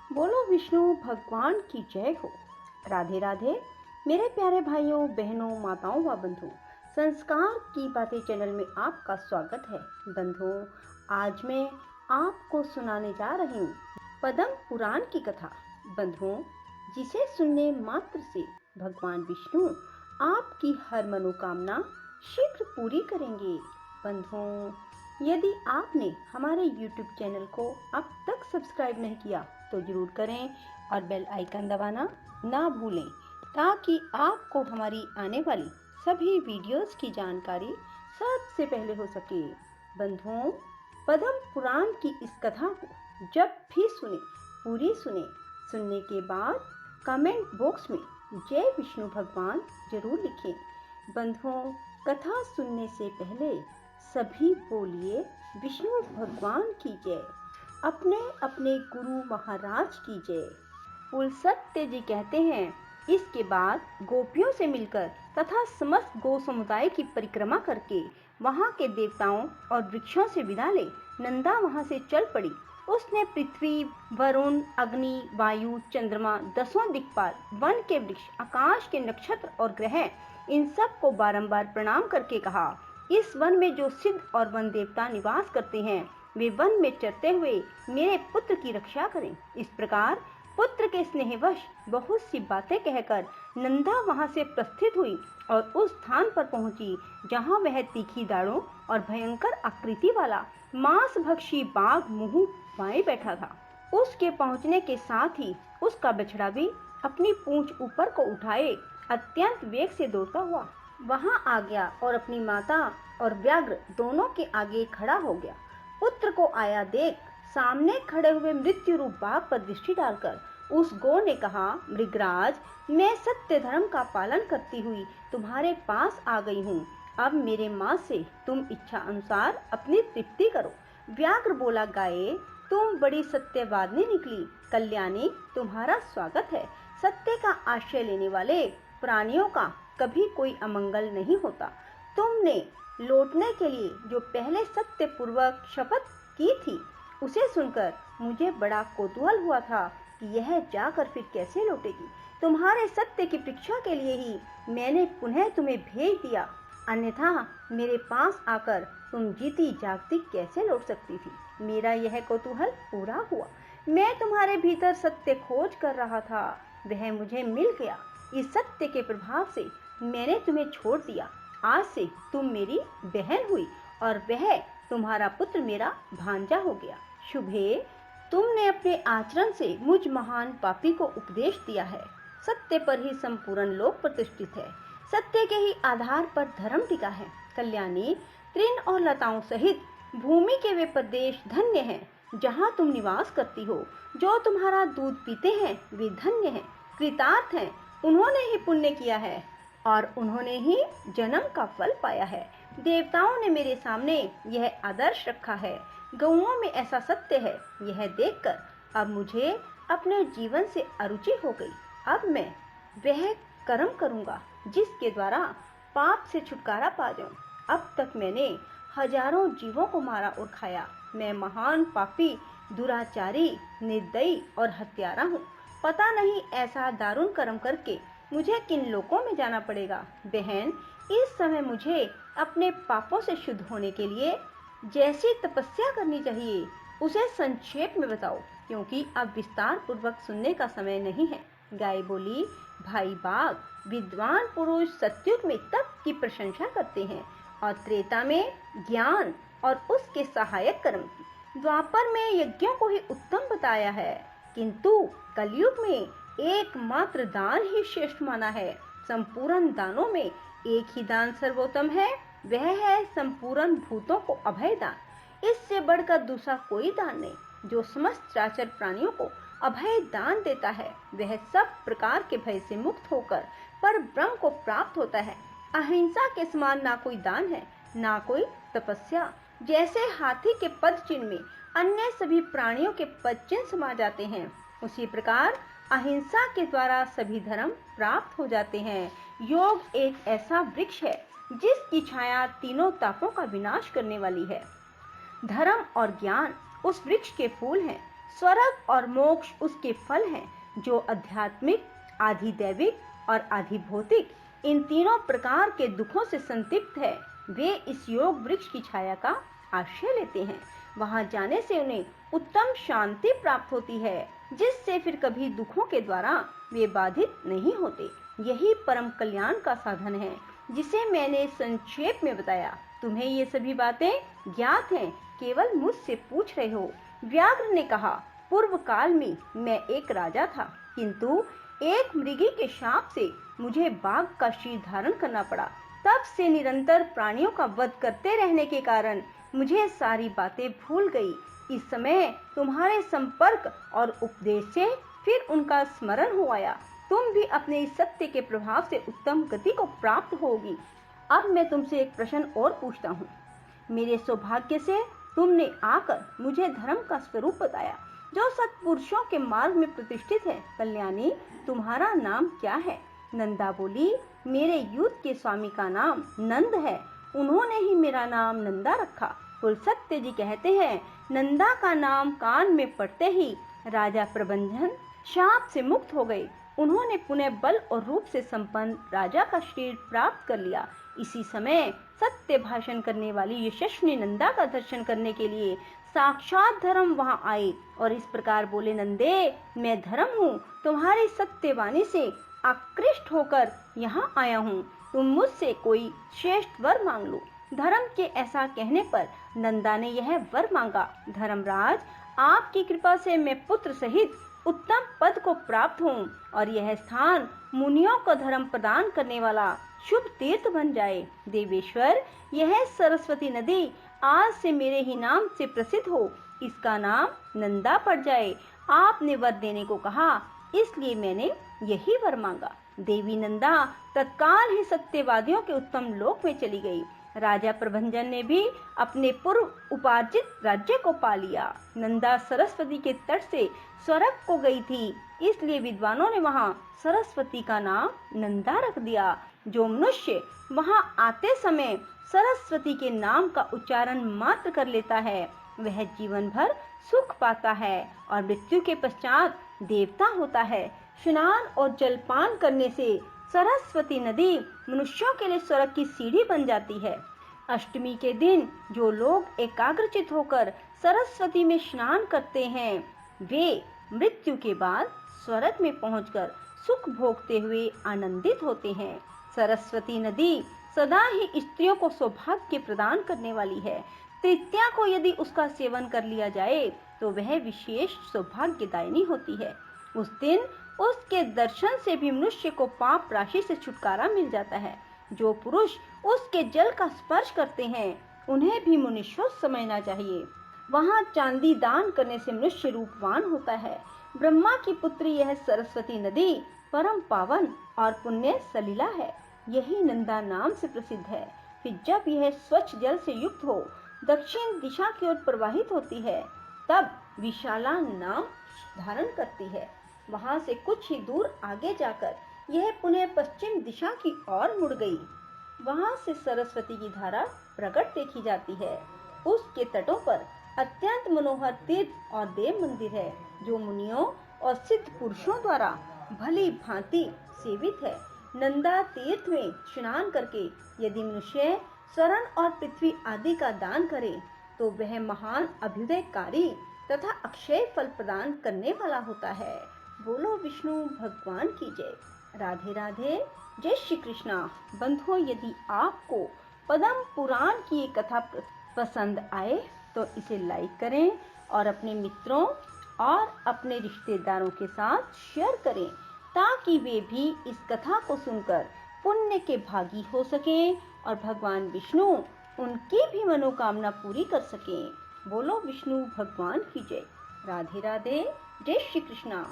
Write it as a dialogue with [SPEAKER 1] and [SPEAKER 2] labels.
[SPEAKER 1] बोलो विष्णु भगवान की जय हो। राधे राधे मेरे प्यारे भाइयों बहनों माताओं व बंधुओं, संस्कार की बातें चैनल में आपका स्वागत है। बंधुओं, आज मैं आपको सुनाने जा रही हूँ पद्म पुराण की कथा। बंधुओं, जिसे सुनने मात्र से भगवान विष्णु आपकी हर मनोकामना शीघ्र पूरी करेंगे। बंधुओं, यदि आपने हमारे YouTube चैनल को अब तक सब्सक्राइब नहीं किया तो जरूर करें और बेल आइकन दबाना ना भूलें, ताकि आपको हमारी आने वाली सभी वीडियोस की जानकारी सबसे पहले हो सके। बंधुओं, पद्म पुराण की इस कथा को जब भी सुने, पूरी सुनने के बाद कमेंट बॉक्स में जय विष्णु भगवान जरूर लिखें। बंधुओं, कथा सुनने से पहले सभी बोलिए विष्णु भगवान की जय, अपने अपने गुरु महाराज की जय। कुल सत्य जी कहते हैं, इसके बाद गोपियों से मिलकर तथा समस्त गौ समुदाय की परिक्रमा करके वहां के देवताओं और वृक्षों से विदा ले नंदा वहां से चल पड़ी। उसने पृथ्वी, वरुण, अग्नि, वायु, चंद्रमा, 10 दिक्पाल, वन के वृक्ष, आकाश के नक्षत्र और ग्रह, इन सब को बारंबार प्रणाम करके कहा, इस वन में जो सिद्ध और वन देवता निवास करते हैं वे वन में चरते हुए मेरे पुत्र की रक्षा करें। इस प्रकार पुत्र के स्नेहवश बहुत सी बातें कहकर नंदा वहां से प्रस्थित हुई और उस स्थान पर पहुंची जहां वह तीखी दाढ़ों और भयंकर आकृति वाला मांसभक्षी बाघ मुंह बाएं बैठा था। उसके पहुंचने के साथ ही उसका बछड़ा भी अपनी पूंछ ऊपर को उठाए अत्यंत वेग से दौड़ता हुआ वहां आ गया और अपनी माता और व्याघ्र दोनों के आगे खड़ा हो गया। पुत्र को आया देख सामने खड़े हुए मृत्यु रूप बाघ पर दृष्टि डालकर उस गौ ने कहा, मृगराज, मैं सत्य धर्म का पालन करती हुई तुम्हारे पास आ गई हूँ। अब मेरे माँ से तुम इच्छा अनुसार अपनी तृप्ति करो। व्याघ्र बोला, गाये, तुम बड़ी सत्यवादिनी निकली। कल्याणी, तुम्हारा स्वागत है। सत्य का आश्रय लेने वाले प्राणियों का कभी कोई अमंगल नहीं होता। तुमने लौटने के लिए जो पहले सत्य पूर्वक शपथ की थी उसे सुनकर मुझे बड़ा कौतूहल हुआ था कि यह जाकर फिर कैसे लौटेगी। तुम्हारे सत्य की परीक्षा के लिए ही मैंने पुनः तुम्हें भेज दिया, अन्यथा मेरे पास आकर तुम जीती जागती कैसे लौट सकती थी। मेरा यह कौतूहल पूरा हुआ। मैं तुम्हारे भीतर सत्य खोज कर रहा था, वह मुझे मिल गया। इस सत्य के प्रभाव से मैंने तुम्हें छोड़ दिया। आज से तुम मेरी बहन हुई और वह तुम्हारा पुत्र मेरा भांजा हो गया। शुभे, तुमने अपने आचरण से मुझ महान पापी को उपदेश दिया है। सत्य पर ही संपूर्ण लोक प्रतिष्ठित है। सत्य के ही आधार पर धर्म टिका है। कल्याणी, तृण और लताओं सहित भूमि के वे प्रदेश धन्य हैं जहाँ तुम निवास करती हो। जो तुम्हारा दूध पीते हैं वे धन्य हैं, कृतार्थ हैं। उन्होंने ही पुण्य किया है और उन्होंने ही जन्म का फल पाया है। देवताओं ने मेरे सामने यह आदर्श रखा है। गौओं में ऐसा सत्य है, यह देखकर अब मुझे अपने जीवन से अरुचि हो गई। अब मैं वह कर्म करूंगा जिसके द्वारा पाप से छुटकारा पा जाऊं। अब तक मैंने हजारों जीवों को मारा और खाया। मैं महान पापी, दुराचारी, निर्दयी और हत्यारा हूँ। पता नहीं ऐसा दारुण कर्म करके मुझे किन लोकों में जाना पड़ेगा। बहन, इस समय मुझे अपने पापों से शुद्ध होने के लिए जैसी तपस्या करनी चाहिए उसे संक्षेप में बताओ, क्योंकि अब विस्तार पूर्वक सुनने का समय नहीं है। गाय बोली, भाई बाघ, विद्वान पुरुष सत्युग में तप की प्रशंसा करते हैं और त्रेता में ज्ञान और उसके सहायक कर्म की। द्वापर में यज्ञों को ही उत्तम बताया है, किंतु कलयुग में एकमात्र दान ही श्रेष्ठ माना है। संपूर्ण दानों में एक ही दान सर्वोत्तम है, वह है संपूर्ण भूतों को अभय दान। इससे बढ़कर दूसरा कोई दान नहीं। जो समस्त चराचर प्राणियों को अभय दान देता है वह सब प्रकार के भय से मुक्त होकर पर ब्रह्म को प्राप्त होता है। अहिंसा के समान ना कोई दान है, ना कोई तपस्या। जैसे हाथी के पद चिन्ह में अन्य सभी प्राणियों के पद चिन्ह समा जाते हैं, उसी प्रकार अहिंसा के द्वारा सभी धर्म प्राप्त हो जाते हैं। योग एक ऐसा वृक्ष है जिसकी छाया तीनों तापों का विनाश करने वाली है। धर्म और ज्ञान उस वृक्ष के फूल हैं। स्वर्ग और मोक्ष उसके फल हैं, जो आध्यात्मिक, आधि दैविक और आधि भौतिक इन तीनों प्रकार के दुखों से संतप्त है। वे इस योग वृक्ष की छाया का आश्रय लेते हैं। वहां जाने से उन्हें उत्तम शांति प्राप्त होती है, जिससे फिर कभी दुखों के द्वारा वे बाधित नहीं होते। यही परम कल्याण का साधन है, जिसे मैंने संक्षेप में बताया। तुम्हें ये सभी बातें ज्ञात हैं, केवल मुझसे पूछ रहे हो। व्याघ्र ने कहा, पूर्व काल में मैं एक राजा था, किंतु एक मृगी के शाप से मुझे बाघ का शीर धारण करना पड़ा। तब से निरंतर प्राणियों का वध करते रहने के कारण मुझे सारी बातें भूल गई। इस समय तुम्हारे संपर्क और उपदेश से फिर उनका स्मरण हो आया। तुम भी अपने इस सत्य के प्रभाव से उत्तम गति को प्राप्त होगी। अब मैं तुमसे एक प्रश्न और पूछता हूँ। मेरे सौभाग्य से तुमने आकर मुझे धर्म का स्वरूप बताया, जो सत्पुरुषों के मार्ग में प्रतिष्ठित है। कल्याणी, तुम्हारा नाम क्या है? नंदा बोली, मेरे युद्ध के स्वामी का नाम नंद है, उन्होंने ही मेरा नाम नंदा रखा। कुलसत्य जी कहते हैं, नंदा का नाम कान में पड़ते ही राजा प्रबंधन शाप से मुक्त हो गए। उन्होंने पुनः बल और रूप से संपन्न राजा का शरीर प्राप्त कर लिया। इसी समय सत्य भाषण करने वाली यशस्विनी नंदा का दर्शन करने के लिए साक्षात धर्म वहां आए और इस प्रकार बोले, नंदे, मैं धर्म हूँ, तुम्हारी सत्यवाणी से आकृष्ट होकर यहाँ आया हूँ। तुम मुझसे कोई श्रेष्ठ वर मांग लो। धर्म के ऐसा कहने पर नंदा ने यह वर मांगा, धर्मराज, आपकी कृपा से मैं पुत्र सहित उत्तम पद को प्राप्त हूँ और यह स्थान मुनियों को धर्म प्रदान करने वाला शुभ तीर्थ बन जाए। देवेश्वर, यह सरस्वती नदी आज से मेरे ही नाम से प्रसिद्ध हो, इसका नाम नंदा पड़ जाए। आपने वर देने को कहा, इसलिए मैंने यही वर मांगा। देवी नंदा तत्काल ही सत्यवादियों के उत्तम लोक में चली गई। राजा प्रभंजन ने भी अपने पूर्व उपार्जित राज्य को पा लिया। नंदा सरस्वती के तट से स्वर्ग को गई थी, इसलिए विद्वानों ने वहां सरस्वती का नाम नंदा रख दिया। जो मनुष्य वहां आते समय सरस्वती के नाम का उच्चारण मात्र कर लेता है, वह जीवन भर सुख पाता है और मृत्यु के पश्चात देवता होता है। स्नान और जलपान करने से सरस्वती नदी मनुष्यों के लिए स्वर्ग की सीढ़ी बन जाती है। अष्टमी के दिन जो लोग एकाग्रचित होकर सरस्वती में स्नान करते हैं, वे मृत्यु के बाद स्वर्ग में पहुंचकर सुख भोगते हुए आनंदित होते हैं। सरस्वती नदी सदा ही स्त्रियों को सौभाग्य प्रदान करने वाली है। तृतीया को यदि उसका सेवन कर लिया जाए तो वह विशेष सौभाग्यदायिनी होती है। उस दिन उसके दर्शन से भी मनुष्य को पाप राशि से छुटकारा मिल जाता है। जो पुरुष उसके जल का स्पर्श करते हैं, उन्हें भी मुनीश्वर समझना चाहिए। वहां चांदी दान करने से मनुष्य रूपवान होता है। ब्रह्मा की पुत्री यह सरस्वती नदी परम पावन और पुण्य सलीला है। यही नंदा नाम से प्रसिद्ध है। फिर जब यह स्वच्छ जल से युक्त हो दक्षिण दिशा की ओर प्रवाहित होती है, तब विशाला नाम धारण करती है। वहां से कुछ ही दूर आगे जाकर यह पुनः पश्चिम दिशा की ओर मुड़ गई। वहां से सरस्वती की धारा प्रकट देखी जाती है। उसके तटों पर अत्यंत मनोहर तीर्थ और देव मंदिर है, जो मुनियों और सिद्ध पुरुषों द्वारा भली भांति सेवित है। नंदा तीर्थ में स्नान करके यदि मनुष्य स्वर्ण और पृथ्वी आदि का दान करे, तो वह महान अभ्युदयकारी तथा अक्षय फल प्रदान करने वाला होता है। बोलो विष्णु भगवान की जय। राधे राधे, जय श्री कृष्णा। बंधुओं, यदि आपको पद्म पुराण की ये कथा पसंद आए तो इसे लाइक करें और अपने मित्रों और अपने रिश्तेदारों के साथ शेयर करें, ताकि वे भी इस कथा को सुनकर पुण्य के भागी हो सकें और भगवान विष्णु उनकी भी मनोकामना पूरी कर सकें। बोलो विष्णु भगवान की जय। राधे राधे, जय श्री कृष्णा।